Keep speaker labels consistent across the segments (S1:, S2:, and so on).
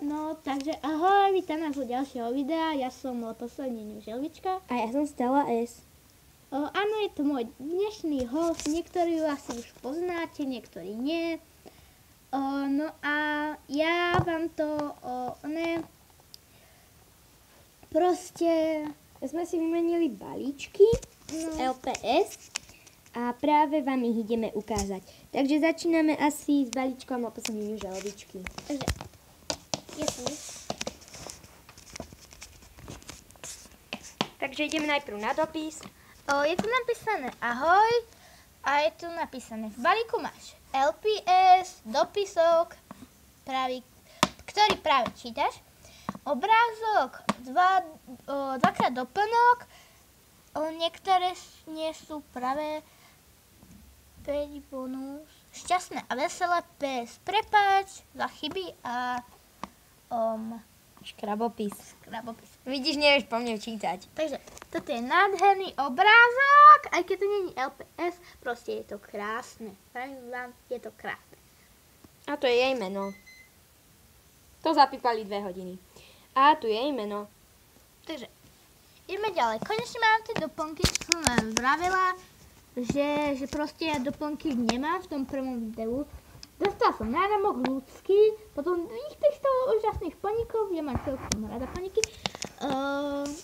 S1: No, takže ahoj, vítam nás u ďalšieho videa. Ja som posledný Želvička.
S2: A ja som Stella S.
S1: Áno, je to môj dnešný host. Niektorí ju asi už poznáte, niektorí nie. No a ja vám to, proste...
S2: Sme si vymenili balíčky z LPS a práve vám ich ideme ukázať. Takže začíname asi s balíčkom poslednej Želvičky.
S1: Takže, je tu.
S2: Takže ideme najprv na dopis.
S1: Je tu napísané ahoj a je tu napísané v balíku máš LPS, dopisok, ktorý práve čítaš, obrázok, dvakrát doplnok, niektoré nie sú pravé, 5 bonus, šťastné a veselé, PS, prepáč za chyby a
S2: Škrabopis.
S1: škrabopis.
S2: Vidíš, nevieš po mne čítať.
S1: Takže toto je nádherný obrázok, aj keď to nie je LPS, proste je to krásne. Pravím vám, je to krásne.
S2: A to je jej meno. To zapípali 2 hodiny. A tu je jej meno.
S1: Takže ideme ďalej. Konečne mám tie doplnky, čo som vám vravela, že proste ja doplnky nemám v tom prvom videu. Dostala som náramok ľudský, potom týchto úžasných poníkov, ja mám celkom rada poníky.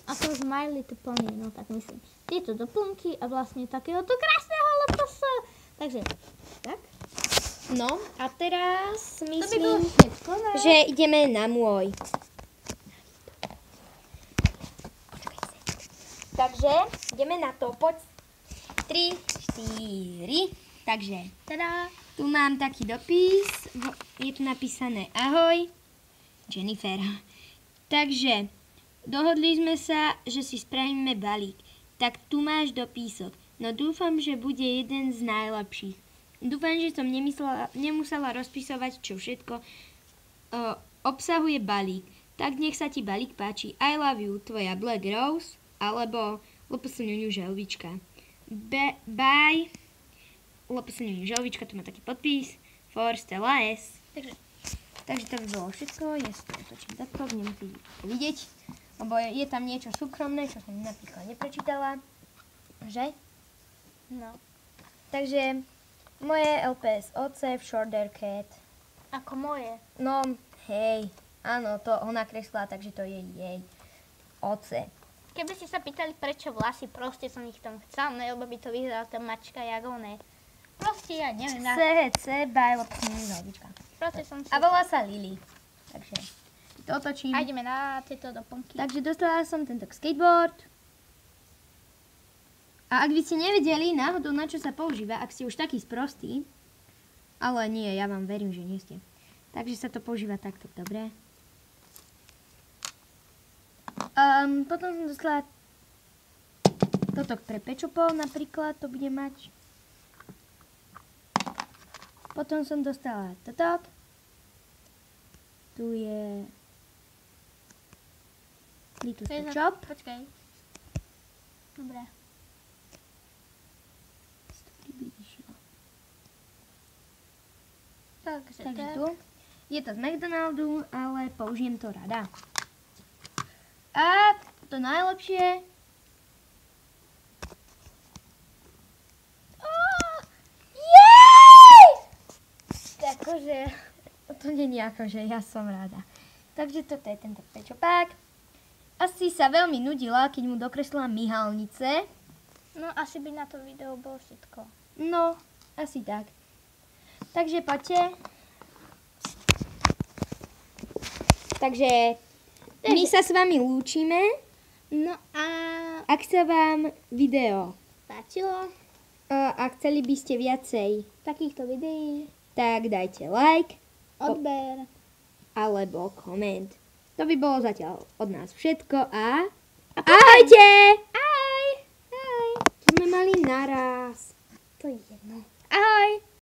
S1: A to smiley to plne, no tak myslím. Tieto doplnky a vlastne takéhoto krásneho leposa. Takže, tak.
S2: No a teraz
S1: To by
S2: myslím,
S1: bolo všetko, no.
S2: že ideme na môj. Takže ideme na to. Poď. 3, 4. Takže
S1: Teda,
S2: tu mám taký dopis. Je tu napísané ahoj, Jennifer. Takže dohodli sme sa, že si spravíme balík. Tak tu máš dopisok. No dúfam, že bude jeden z najlepších. Dúfam, že som nemusela rozpisovať, čo všetko obsahuje balík. Tak nech sa ti balík páči. I love you, tvoja Black Rose, alebo Loposuňuňu Želvička. Bye. Loposuňuňu Želvička, tu má taký podpis. For Stella S. Takže to by bolo všetko. Ja si to otočím takto, nemusíte vidieť. Lebo je tam niečo súkromné, čo som napríklad neprečítala. Že?
S1: no,
S2: Takže moje LPS OC v Shorter Cat.
S1: ako moje.
S2: No, hej, áno, to ona kreslila, takže to je jej OC.
S1: Keby ste sa pýtali, prečo vlasy, proste som ich tam chcela, lebo by to vyzerala tá mačka jak oné. Proste ja neviem.
S2: CHC by Loposuňuňu Želvička.
S1: Proste som si...
S2: A volá sa Lily. Takže to otočím.
S1: A ideme na tieto doplnky.
S2: Takže dostala som tento skateboard. A ak by ste nevedeli náhodou, na čo sa používa, ak ste už taký sprostý, ale nie, ja vám verím, že nie ste. Takže sa to používa takto, dobre. Potom som dostala toto pre pečupov napríklad, to bude mať. Potom som dostala toto. Tu je Little Shop.
S1: Počkaj. Dobre. Takže
S2: tu. Je to z McDonaldu, ale použijem to rada. A to najlepšie. Jej! Takže to nie je akože, ja som rada. Takže toto je tento pečopák. Asi sa veľmi nudila, keď mu dokreslila myhalnice.
S1: No asi by na to video bolo všetko.
S2: No, asi tak. Takže poďte. Takže my sa s vami lúčime.
S1: No a
S2: Ak sa vám video
S1: páčilo
S2: a chceli by ste viacej,
S1: takýchto videí,
S2: tak dajte like
S1: odber.
S2: alebo koment. To by bolo zatiaľ od nás všetko a ahojte!
S1: Ahoj!
S2: Sme mali naraz.
S1: To je jedno.
S2: Ahoj!